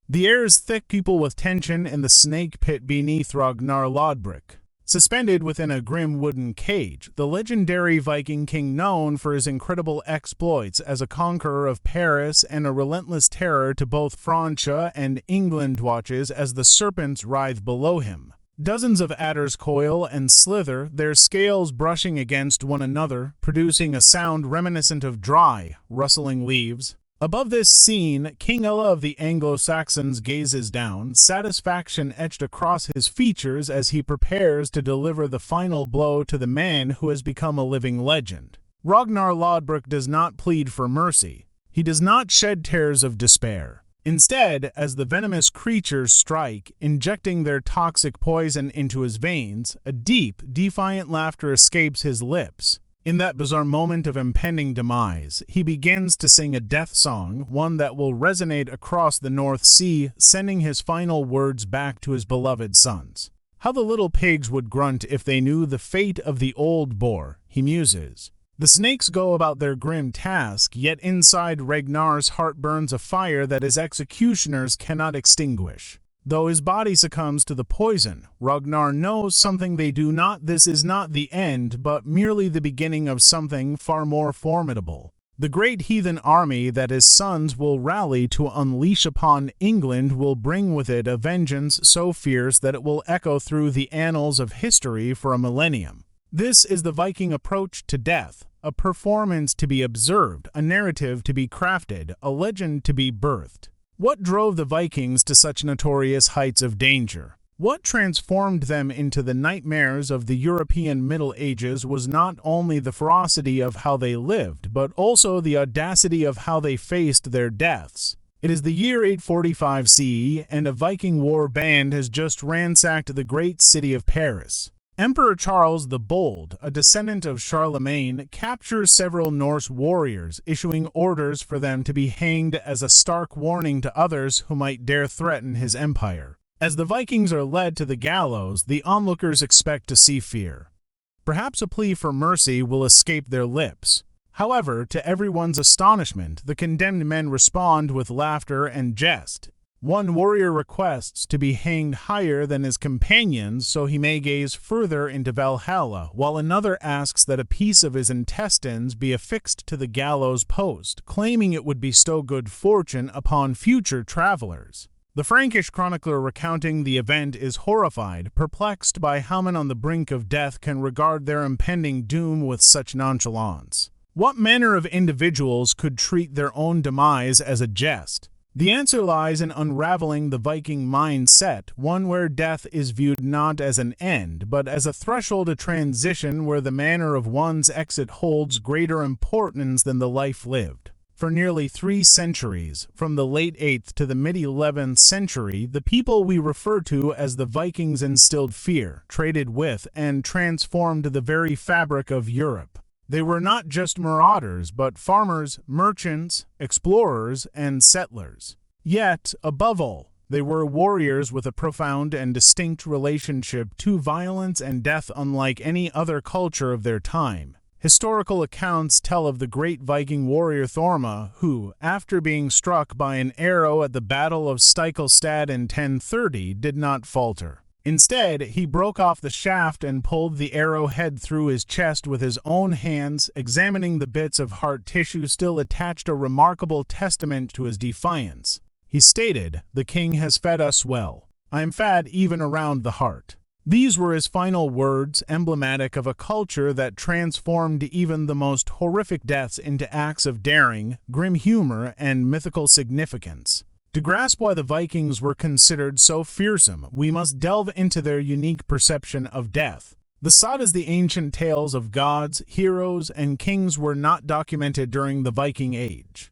The air is thick, people with tension in the snake pit beneath Ragnar Lodbrok. Suspended within a grim wooden cage, the legendary Viking king known for his incredible exploits as a conqueror of Paris and a relentless terror to both Francia and England watches as the serpents writhe below him. Dozens of adders coil and slither, their scales brushing against one another, producing a sound reminiscent of dry, rustling leaves. Above this scene, King Ella of the Anglo-Saxons gazes down, satisfaction etched across his features as he prepares to deliver the final blow to the man who has become a living legend. Ragnar Lodbrok does not plead for mercy. He does not shed tears of despair. Instead, as the venomous creatures strike, injecting their toxic poison into his veins, a deep, defiant laughter escapes his lips. In that bizarre moment of impending demise, he begins to sing a death song, one that will resonate across the North Sea, sending his final words back to his beloved sons. How the little pigs would grunt if they knew the fate of the old boar, he muses. The snakes go about their grim task, yet inside Ragnar's heart burns a fire that his executioners cannot extinguish. Though his body succumbs to the poison, Ragnar knows something they do not. This is not the end, but merely the beginning of something far more formidable. The great heathen army that his sons will rally to unleash upon England will bring with it a vengeance so fierce that it will echo through the annals of history for a millennium. This is the Viking approach to death, a performance to be observed, a narrative to be crafted, a legend to be birthed. What drove the Vikings to such notorious heights of danger? What transformed them into the nightmares of the European Middle Ages was not only the ferocity of how they lived, but also the audacity of how they faced their deaths. It is the year 845 CE, and a Viking war band has just ransacked the great city of Paris. Emperor Charles the Bold, a descendant of Charlemagne, captures several Norse warriors, issuing orders for them to be hanged as a stark warning to others who might dare threaten his empire. As the Vikings are led to the gallows, the onlookers expect to see fear. Perhaps a plea for mercy will escape their lips. However, to everyone's astonishment, the condemned men respond with laughter and jest. One warrior requests to be hanged higher than his companions so he may gaze further into Valhalla, while another asks that a piece of his intestines be affixed to the gallows post, claiming it would bestow good fortune upon future travelers. The Frankish chronicler recounting the event is horrified, perplexed by how men on the brink of death can regard their impending doom with such nonchalance. What manner of individuals could treat their own demise as a jest? The answer lies in unraveling the Viking mindset, one where death is viewed not as an end, but as a threshold, a transition where the manner of one's exit holds greater importance than the life lived. For nearly 3 centuries, from the late 8th to the mid-11th century, the people we refer to as the Vikings instilled fear, traded with, and transformed the very fabric of Europe. They were not just marauders, but farmers, merchants, explorers, and settlers. Yet, above all, they were warriors with a profound and distinct relationship to violence and death unlike any other culture of their time. Historical accounts tell of the great Viking warrior Thorma, who, after being struck by an arrow at the Battle of Stiklestad in 1030, did not falter. Instead, he broke off the shaft and pulled the arrowhead through his chest with his own hands, examining the bits of heart tissue still attached, a remarkable testament to his defiance. He stated, "The king has fed us well. I am fat even around the heart." These were his final words, emblematic of a culture that transformed even the most horrific deaths into acts of daring, grim humor, and mythical significance. To grasp why the Vikings were considered so fearsome, we must delve into their unique perception of death. The sagas, the ancient tales of gods, heroes, and kings were not documented during the Viking Age.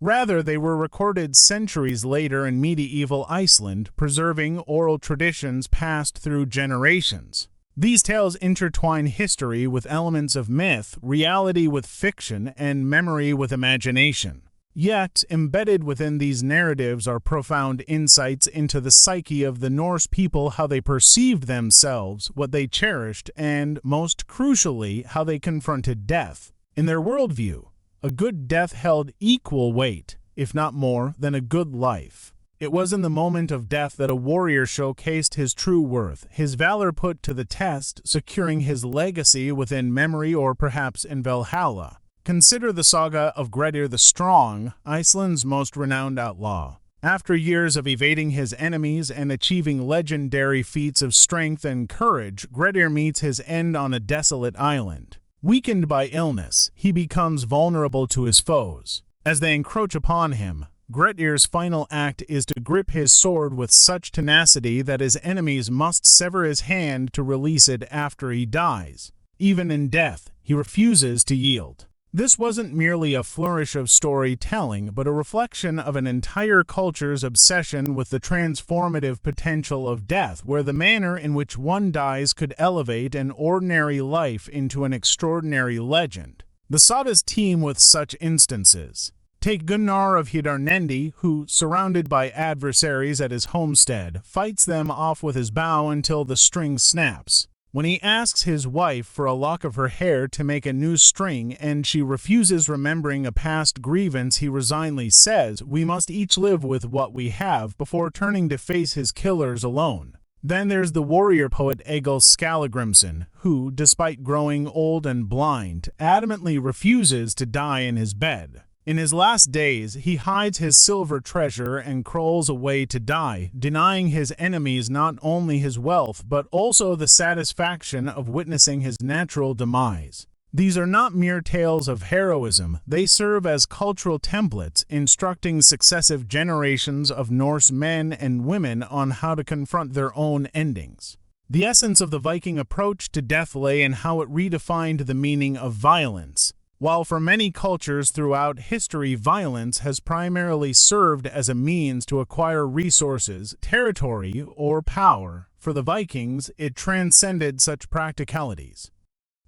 Rather, they were recorded centuries later in medieval Iceland, preserving oral traditions passed through generations. These tales intertwine history with elements of myth, reality with fiction, and memory with imagination. Yet, embedded within these narratives are profound insights into the psyche of the Norse people, how they perceived themselves, what they cherished, and, most crucially, how they confronted death. In their worldview, a good death held equal weight, if not more, than a good life. It was in the moment of death that a warrior showcased his true worth, his valor put to the test, securing his legacy within memory or perhaps in Valhalla. Consider the saga of Grettir the Strong, Iceland's most renowned outlaw. After years of evading his enemies and achieving legendary feats of strength and courage, Grettir meets his end on a desolate island. Weakened by illness, he becomes vulnerable to his foes. As they encroach upon him, Grettir's final act is to grip his sword with such tenacity that his enemies must sever his hand to release it after he dies. Even in death, he refuses to yield. This wasn't merely a flourish of storytelling, but a reflection of an entire culture's obsession with the transformative potential of death, where the manner in which one dies could elevate an ordinary life into an extraordinary legend. The sagas teem with such instances. Take Gunnar of Hidarnendi, who, surrounded by adversaries at his homestead, fights them off with his bow until the string snaps. When he asks his wife for a lock of her hair to make a new string and she refuses, remembering a past grievance, he resignedly says, "We must each live with what we have," before turning to face his killers alone. Then there's the warrior poet Egil Skallagrimsson, who, despite growing old and blind, adamantly refuses to die in his bed. In his last days, he hides his silver treasure and crawls away to die, denying his enemies not only his wealth but also the satisfaction of witnessing his natural demise. These are not mere tales of heroism, they serve as cultural templates, instructing successive generations of Norse men and women on how to confront their own endings. The essence of the Viking approach to death lay in how it redefined the meaning of violence. While for many cultures throughout history violence has primarily served as a means to acquire resources, territory, or power, for the Vikings it transcended such practicalities.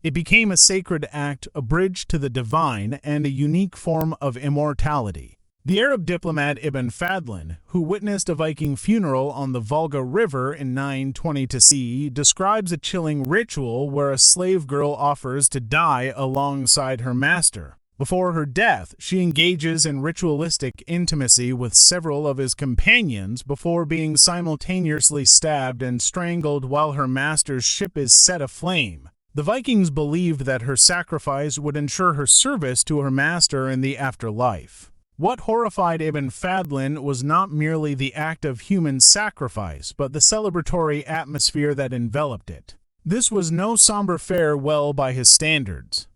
It became a sacred act, a bridge to the divine, and a unique form of immortality. The Arab diplomat Ibn Fadlan, who witnessed a Viking funeral on the Volga River in 920 CE, describes a chilling ritual where a slave girl offers to die alongside her master. Before her death, she engages in ritualistic intimacy with several of his companions before being simultaneously stabbed and strangled while her master's ship is set aflame. The Vikings believed that her sacrifice would ensure her service to her master in the afterlife. What horrified Ibn Fadlan was not merely the act of human sacrifice, but the celebratory atmosphere that enveloped it. This was no somber farewell by his standards.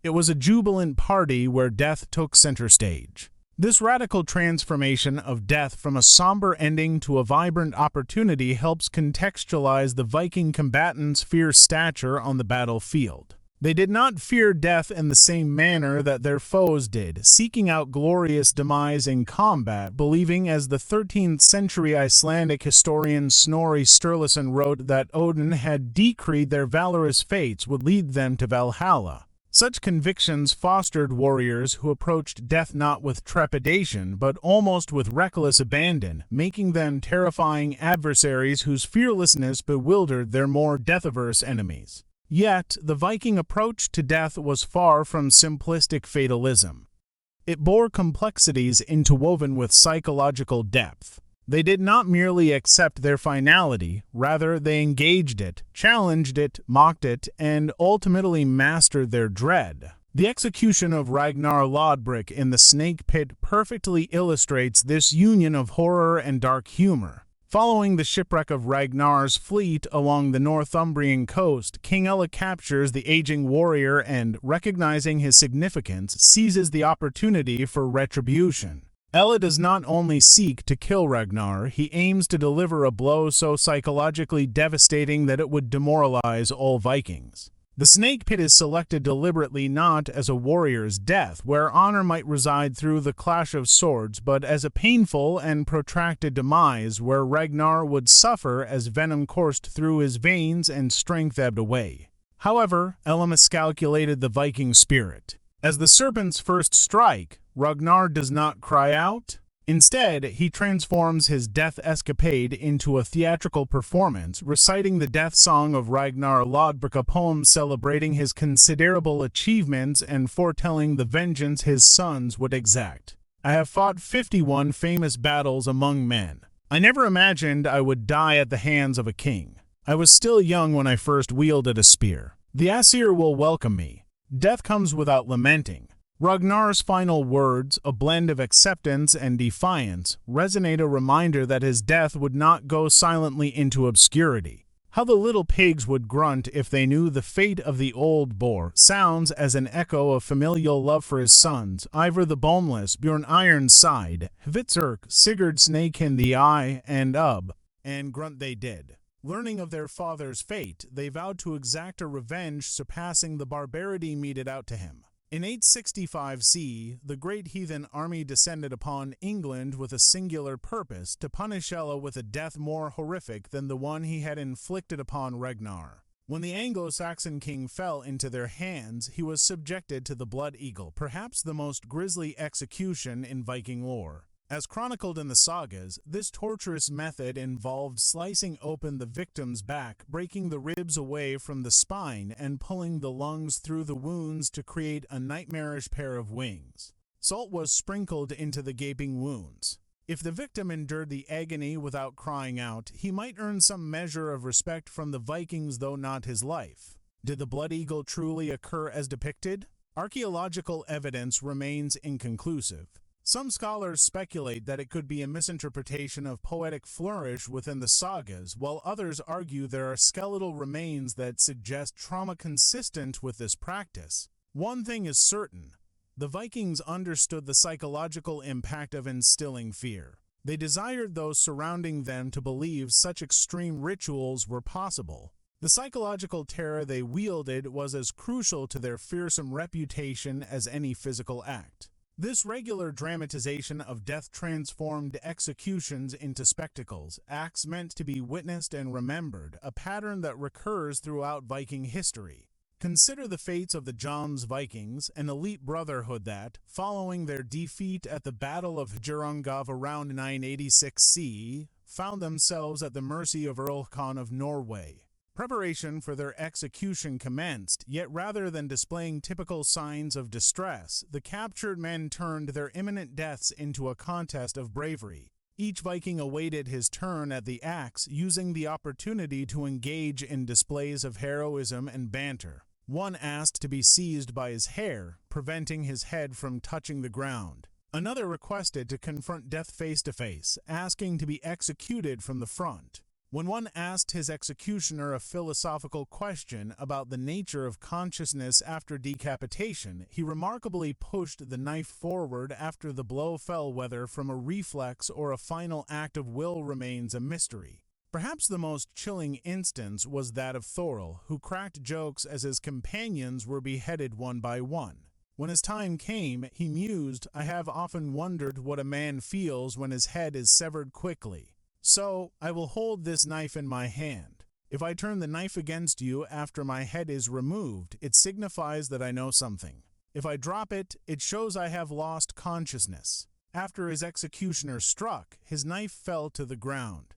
It was a jubilant party where death took center stage. This radical transformation of death from a somber ending to a vibrant opportunity helps contextualize the Viking combatants' fierce stature on the battlefield. They did not fear death in the same manner that their foes did, seeking out glorious demise in combat, believing, as the 13th century Icelandic historian Snorri Sturluson wrote, that Odin had decreed their valorous fates would lead them to Valhalla. Such convictions fostered warriors who approached death not with trepidation, but almost with reckless abandon, making them terrifying adversaries whose fearlessness bewildered their more death-averse enemies. Yet, the Viking approach to death was far from simplistic fatalism. It bore complexities interwoven with psychological depth. They did not merely accept their finality, rather they engaged it, challenged it, mocked it, and ultimately mastered their dread. The execution of Ragnar Lodbrok in the Snake Pit perfectly illustrates this union of horror and dark humor. Following the shipwreck of Ragnar's fleet along the Northumbrian coast, King Ella captures the aging warrior and, recognizing his significance, seizes the opportunity for retribution. Ella does not only seek to kill Ragnar, he aims to deliver a blow so psychologically devastating that it would demoralize all Vikings. The Snake Pit is selected deliberately not as a warrior's death, where honor might reside through the clash of swords, but as a painful and protracted demise where Ragnar would suffer as venom coursed through his veins and strength ebbed away. However, Ella miscalculated the Viking spirit. As the serpents first strike, Ragnar does not cry out. Instead, he transforms his death escapade into a theatrical performance, reciting the death song of Ragnar Lodbrok, a poem celebrating his considerable achievements and foretelling the vengeance his sons would exact. I have fought 51 famous battles among men. I never imagined I would die at the hands of a king. I was still young when I first wielded a spear. The Aesir will welcome me. Death comes without lamenting. Ragnar's final words, a blend of acceptance and defiance, resonate a reminder that his death would not go silently into obscurity. How the little pigs would grunt if they knew the fate of the old boar sounds as an echo of familial love for his sons, Ivar the Boneless, Bjorn Ironside, Hvitserk, Sigurd Snake in the Eye, and Ub, and grunt they did. Learning of their father's fate, they vowed to exact a revenge surpassing the barbarity meted out to him. In 865 CE, the great heathen army descended upon England with a singular purpose, to punish Ella with a death more horrific than the one he had inflicted upon Ragnar. When the Anglo-Saxon king fell into their hands, he was subjected to the blood eagle, perhaps the most grisly execution in Viking lore. As chronicled in the sagas, this torturous method involved slicing open the victim's back, breaking the ribs away from the spine, and pulling the lungs through the wounds to create a nightmarish pair of wings. Salt was sprinkled into the gaping wounds. If the victim endured the agony without crying out, he might earn some measure of respect from the Vikings, though not his life. Did the blood eagle truly occur as depicted? Archaeological evidence remains inconclusive. Some scholars speculate that it could be a misinterpretation of poetic flourish within the sagas, while others argue there are skeletal remains that suggest trauma consistent with this practice. One thing is certain: the Vikings understood the psychological impact of instilling fear. They desired those surrounding them to believe such extreme rituals were possible. The psychological terror they wielded was as crucial to their fearsome reputation as any physical act. This regular dramatization of death transformed executions into spectacles, acts meant to be witnessed and remembered, a pattern that recurs throughout Viking history. Consider the fates of the Jomsvikings, an elite brotherhood that, following their defeat at the Battle of Hjørungave around 986 CE, found themselves at the mercy of Earl Khan of Norway. Preparation for their execution commenced, yet rather than displaying typical signs of distress, the captured men turned their imminent deaths into a contest of bravery. Each Viking awaited his turn at the axe, using the opportunity to engage in displays of heroism and banter. One asked to be seized by his hair, preventing his head from touching the ground. Another requested to confront death face to face, asking to be executed from the front. When one asked his executioner a philosophical question about the nature of consciousness after decapitation, he remarkably pushed the knife forward after the blow fell. Whether from a reflex or a final act of will remains a mystery. Perhaps the most chilling instance was that of Thoril, who cracked jokes as his companions were beheaded one by one. When his time came, he mused, "I have often wondered what a man feels when his head is severed quickly. So, I will hold this knife in my hand. If I turn the knife against you after my head is removed, it signifies that I know something. If I drop it, it shows I have lost consciousness." After his executioner struck, his knife fell to the ground.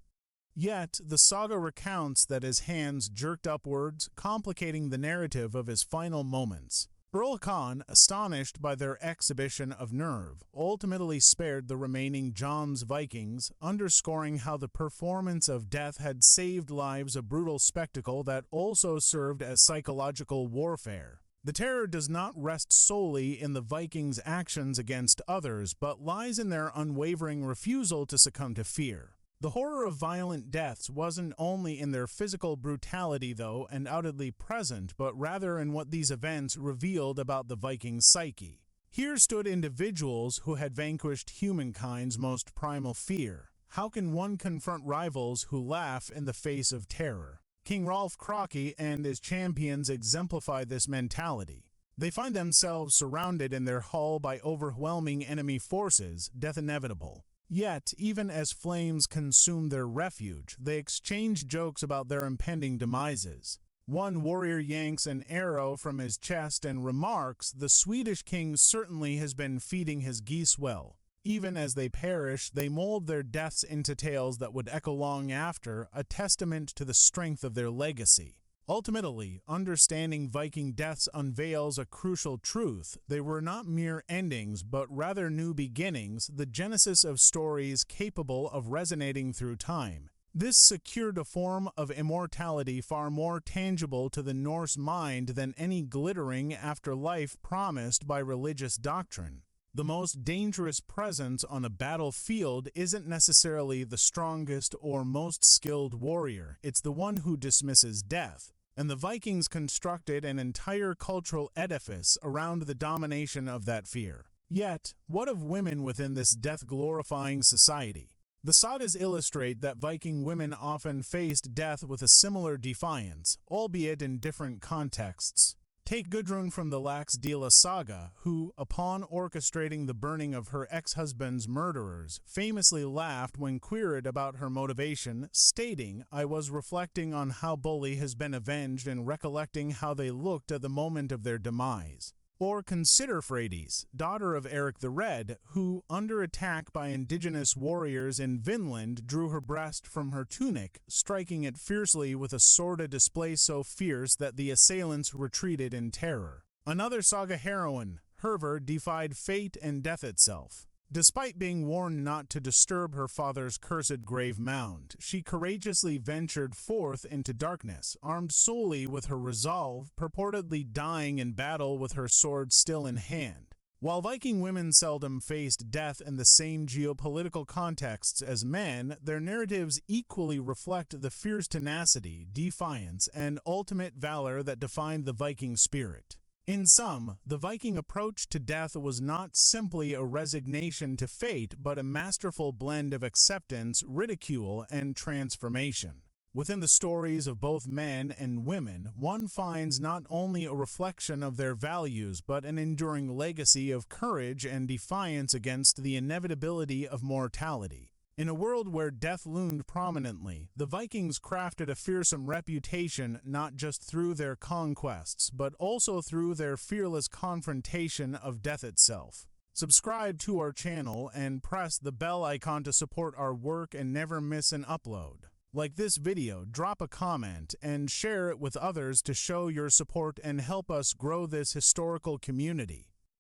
Yet, the saga recounts that his hands jerked upwards, complicating the narrative of his final moments. Earl Khan, astonished by their exhibition of nerve, ultimately spared the remaining Jomsvikings, underscoring how the performance of death had saved lives, a brutal spectacle that also served as psychological warfare. The terror does not rest solely in the Vikings' actions against others, but lies in their unwavering refusal to succumb to fear. The horror of violent deaths wasn't only in their physical brutality, though, undoubtedly present, but rather in what these events revealed about the Viking psyche. Here stood individuals who had vanquished humankind's most primal fear. How can one confront rivals who laugh in the face of terror? King Rolf Kraki and his champions exemplify this mentality. They find themselves surrounded in their hall by overwhelming enemy forces, death inevitable. Yet, even as flames consume their refuge, they exchange jokes about their impending demises. One warrior yanks an arrow from his chest and remarks, "The Swedish king certainly has been feeding his geese well." Even as they perish, they mold their deaths into tales that would echo long after, a testament to the strength of their legacy. Ultimately, understanding Viking deaths unveils a crucial truth. They were not mere endings, but rather new beginnings, the genesis of stories capable of resonating through time. This secured a form of immortality far more tangible to the Norse mind than any glittering afterlife promised by religious doctrine. The most dangerous presence on a battlefield isn't necessarily the strongest or most skilled warrior, it's the one who dismisses death. And the Vikings constructed an entire cultural edifice around the domination of that fear. Yet, what of women within this death-glorifying society? The sagas illustrate that Viking women often faced death with a similar defiance, albeit in different contexts. Take Gudrun from the Laxdæla saga, who, upon orchestrating the burning of her ex-husband's murderers, famously laughed when queried about her motivation, stating, "I was reflecting on how Bully has been avenged and recollecting how they looked at the moment of their demise." Or consider Freydis, daughter of Eric the Red, who, under attack by indigenous warriors in Vinland, drew her breast from her tunic, striking it fiercely with a sword, a display so fierce that the assailants retreated in terror. Another saga heroine, Hervor, defied fate and death itself. Despite being warned not to disturb her father's cursed grave mound, she courageously ventured forth into darkness, armed solely with her resolve, purportedly dying in battle with her sword still in hand. While Viking women seldom faced death in the same geopolitical contexts as men, their narratives equally reflect the fierce tenacity, defiance, and ultimate valor that defined the Viking spirit. In sum, the Viking approach to death was not simply a resignation to fate, but a masterful blend of acceptance, ridicule, and transformation. Within the stories of both men and women, one finds not only a reflection of their values, but an enduring legacy of courage and defiance against the inevitability of mortality. In a world where death loomed prominently, the Vikings crafted a fearsome reputation not just through their conquests, but also through their fearless confrontation of death itself. Subscribe to our channel and press the bell icon to support our work and never miss an upload. Like this video, drop a comment, and share it with others to show your support and help us grow this historical community.